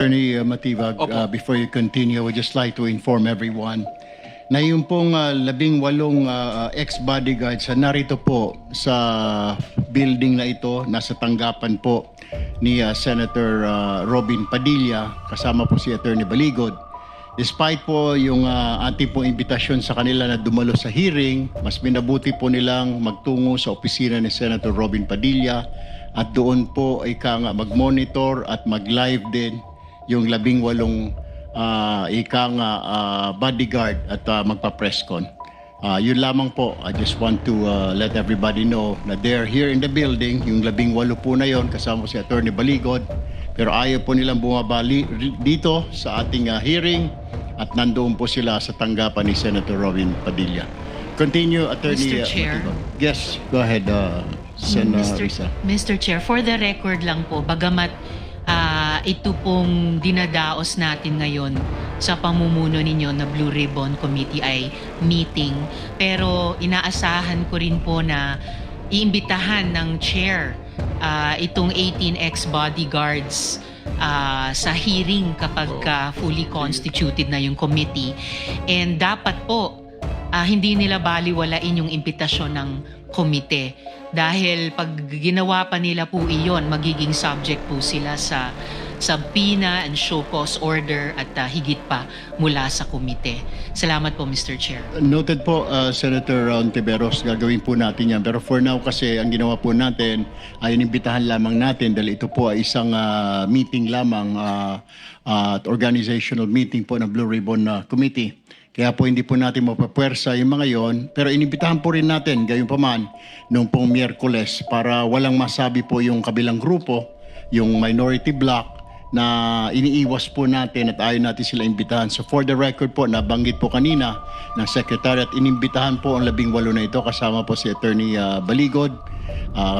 Attorney Matibag, before you continue, I would just like to inform everyone na yung pong 18 ex-bodyguards narito po sa building na ito, nasa tanggapan po ni Senator Robin Padilla, kasama po si Attorney Baligod. Despite po yung ating pong imbitasyon sa kanila na dumalo sa hearing, mas minabuti po nilang magtungo sa opisina ni Senator Robin Padilla at doon po ay mag-monitor at mag-live din yung 18 bodyguard at magpa-press con. Yun lamang po. I just want to let everybody know na they're here in the building. Yung 18 po na yon kasama si Attorney Baligod. Pero ayaw po nilang bumabali dito sa ating hearing at nandoon po sila sa tanggapan ni Senator Robin Padilla. Continue, Attorney Mr. Chair. Matibag. Yes, go ahead, Senator Risa. Mr. Chair, for the record lang po, bagamat ito pong dinadaos natin ngayon sa pamumuno ninyo na Blue Ribbon Committee ay meeting, pero inaasahan ko rin po na iimbitahan ng chair itong 18 ex-bodyguards sa hearing kapag fully constituted na yung committee. And dapat po hindi nila baliwalain yung imbitasyon ng komite. Dahil pag ginawa pa nila po iyon, magiging subject po sila sa subpoena and show cause order at higit pa mula sa komite. Salamat po, Mr. Chair. Noted po, Senator Ontiveros, gagawin po natin yan. Pero for now kasi ang ginawa po natin ay inimbitahan lamang natin dahil ito po ay isang meeting lamang, organizational meeting po ng Blue Ribbon Committee. Kaya po hindi po natin mapapwersa yung mga yon, pero inimbitahan po rin natin gayon pa man noong pong Miyerkules para walang masabi po yung kabilang grupo, yung minority bloc na iniiwas po natin at ayaw natin sila imbitahan. So for the record po, nabanggit po kanina ng Secretary at inimbitahan po ang 18 na ito kasama po si Attorney Baligod.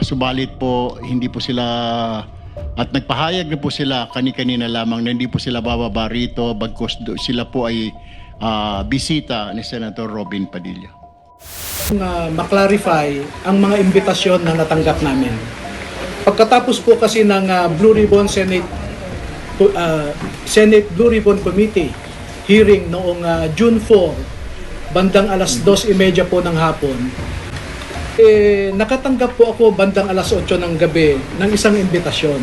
Subalit po hindi po sila at nagpahayag na po sila kani-kanina lamang na hindi po sila bababa rito bagkus sila po ay bisita ni Senator Robin Padilla. Ma-clarify ang mga imbitasyon na natanggap namin. Pagkatapos po kasi ng Blue Ribbon Senate Blue Ribbon Committee hearing noong June 4, bandang alas 2:30 po ng hapon, nakatanggap po ako bandang alas 8 ng gabi ng isang imbitasyon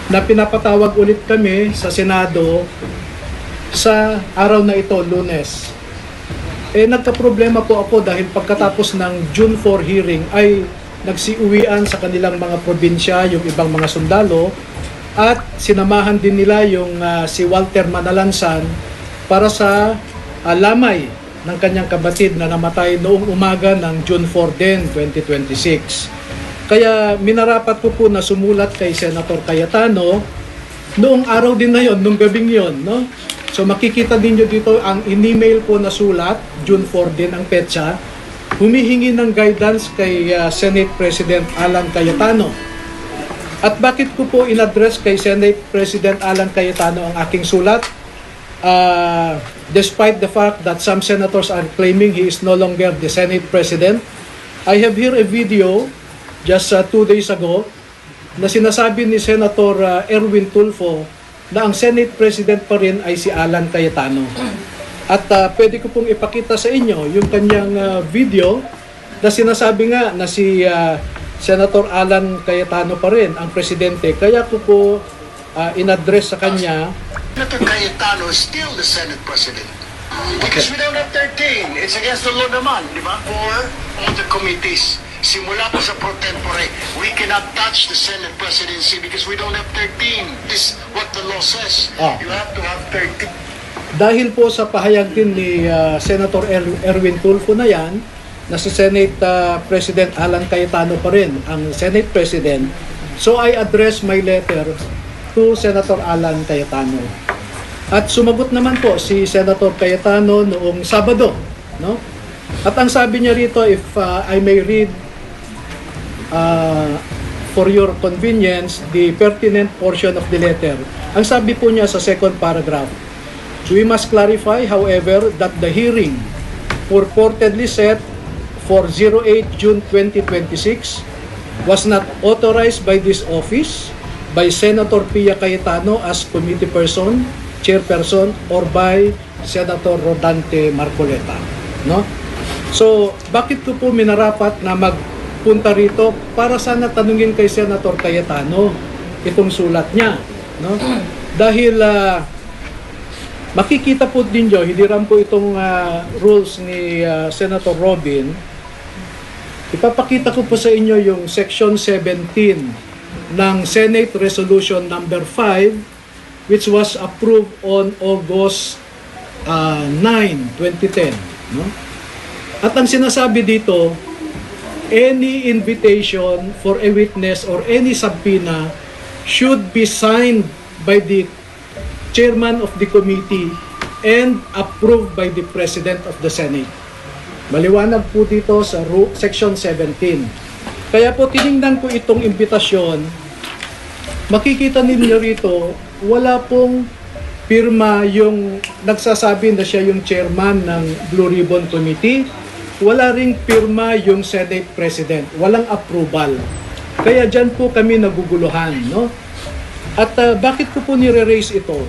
na pinapatawag ulit kami sa Senado sa araw na ito, Lunes. Nagka-problema po ako dahil pagkatapos ng June 4 hearing ay nagsiuwian sa kanilang mga probinsya yung ibang mga sundalo at sinamahan din nila yung si Walter Manalansan para sa lamay ng kanyang kapatid na namatay noong umaga ng June 4 din, 2026. Kaya minarapat ko po na sumulat kay Senator Cayetano noong araw din na yon, noong gabing yon, no? So makikita din nyo dito ang in-email po na sulat, June 4 din ang petsa, humihingi ng guidance kay Senate President Alan Cayetano. At bakit ko po in-address kay Senate President Alan Cayetano ang aking sulat? Despite the fact that some senators are claiming he is no longer the Senate President, I have here a video just 2 days ago na sinasabi ni Senator Erwin Tulfo na ang Senate President pa rin ay si Alan Cayetano. At pwede ko pong ipakita sa inyo yung kanyang video na sinasabi nga na si Senator Alan Cayetano pa rin ang presidente. Kaya ko po in-address sa kanya. Senator Cayetano is still the Senate President. Because we don't have 13. It's against the law naman, di ba? For all the committees. Simula po sa pro tempore, we cannot touch the Senate presidency because we don't have 13. This is what the law says. You have to have 13. Dahil po sa pahayag din ni Senator Erwin Tulfo na yan, na si Senate President Alan Cayetano pa rin ang Senate President, so I address my letter to Senator Alan Cayetano. At sumagot naman po si Senator Cayetano noong Sabado, no? At ang sabi niya rito, if I may read for your convenience the pertinent portion of the letter. Ang sabi po niya sa second paragraph, we must clarify, however, that the hearing purportedly set for 08 June 2026 was not authorized by this office by Senator Pia Cayetano as committee person, chairperson, or by Senator Rodante Marcoleta, no? So, bakit ko po minarapat na magpunta rito para sana tanungin kay Senator Cayetano itong sulat niya, no? Dahil makikita po ninyo, hindi rin po itong rules ni Senator Robin. Ipapakita ko po sa inyo yung section 17 ng Senate Resolution number 5, which was approved on August 9, 2010, no? At ang sinasabi dito, any invitation for a witness or any subpoena should be signed by the chairman of the committee and approved by the president of the Senate. Maliwanag po dito sa section 17. Kaya po tiningnan ko itong imbitasyon, makikita ninyo rito, wala pong pirma yung nagsasabi na siya yung chairman ng Blue Ribbon Committee, wala ring pirma yung Senate President, walang approval. Kaya dyan po kami naguguluhan, no? At bakit ko po nire-raise ito?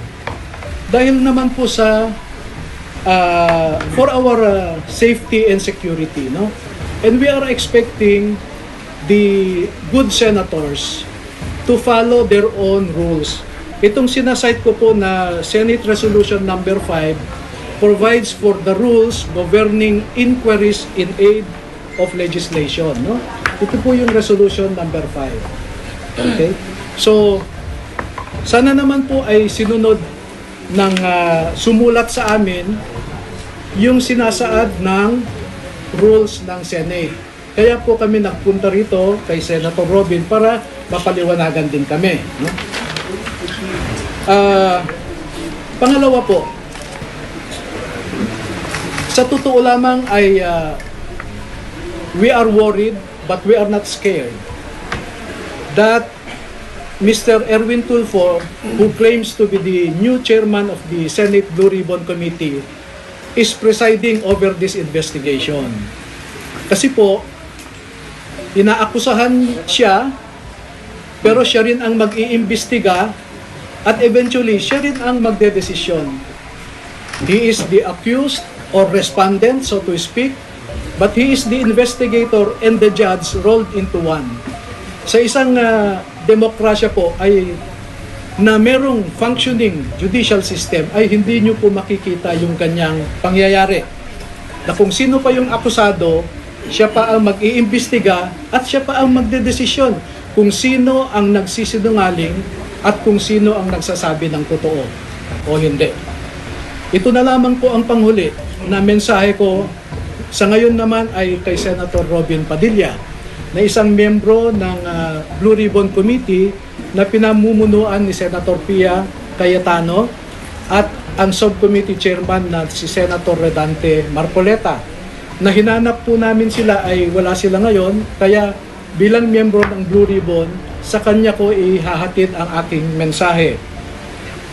Dahil naman po sa for our safety and security, no? And we are expecting the good senators to follow their own rules. Itong sinasite ko po na Senate Resolution number 5 provides for the rules governing inquiries in aid of legislation, no? Ito po yung resolution number 5. Okay? So, sana naman po ay sinunod ng sumulat sa amin yung sinasaad ng rules ng Senate. Kaya po kami nagpunta rito kay Senator Robin para mapaliwanagan din kami, no? Pangalawa po, sa totoo lamang ay we are worried but we are not scared that Mr. Erwin Tulfo, who claims to be the new chairman of the Senate Blue Ribbon Committee, is presiding over this investigation. Kasi po, inaakusahan siya, pero siya rin ang mag-iimbestiga at eventually siya rin ang magdedesisyon. He is the accused or respondent, so to speak, but he is the investigator and the judge rolled into one. Sa isang demokrasya po ay na merong functioning judicial system ay hindi nyo po makikita yung kanyang pangyayari. Na kung sino pa yung akusado, siya pa ang mag-iimbestiga at siya pa ang magdedesisyon kung sino ang nagsisinungaling at kung sino ang nagsasabi ng totoo o hindi. Ito na lamang po ang panghuli na mensahe ko sa ngayon naman ay kay Senator Robin Padilla na isang miyembro ng Blue Ribbon Committee na pinamumunuan ni Senator Pia Cayetano at ang subcommittee chairman na si Senator Rodante Marcoleta. Na hinanap po namin sila ay wala sila ngayon, kaya bilang miyembro ng Blue Ribbon, sa kanya ko ihahatid ang aking mensahe.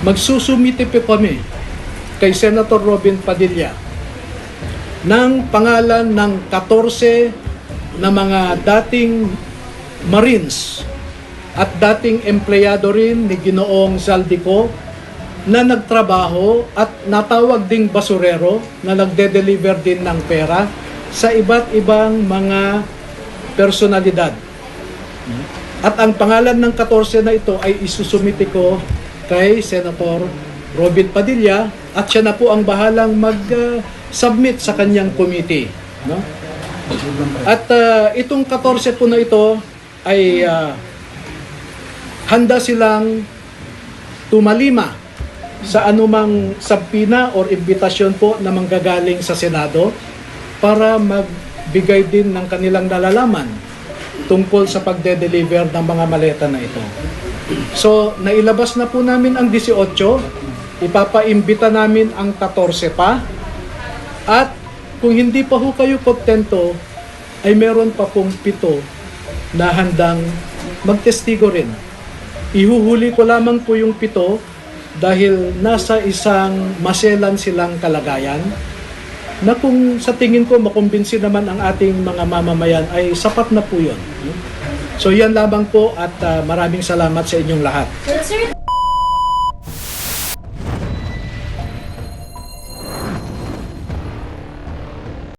Magsusumite po kami kay Senator Robin Padilla ng pangalan ng 14 na mga dating Marines at dating empleyado rin ni Ginoong Zaldico na nagtrabaho at natawag ding basurero na nagde-deliver din ng pera sa iba't ibang mga personalidad. At ang pangalan ng 14 na ito ay isusumite ko kay Senator Robin Padilla at siya na po ang bahalang mag-submit sa kanyang committee, no? At itong 14 po na ito ay handa silang tumalima sa anumang sabpina or imbitasyon po na manggagaling sa Senado para magbigay din ng kanilang nalalaman tungkol sa pagde-deliver ng mga maleta na ito. So, nailabas na po namin ang 18, ipapaimbita namin ang 14 pa, at kung hindi pa ho kayo kontento, ay meron pa pong 7 na handang magtestigo rin. Ihuhuli ko lamang po yung 7 dahil nasa isang maselan silang kalagayan na kung sa tingin ko makumbinsi naman ang ating mga mamamayan ay sapat na po yun. So yan lamang po at maraming salamat sa inyong lahat. Sir,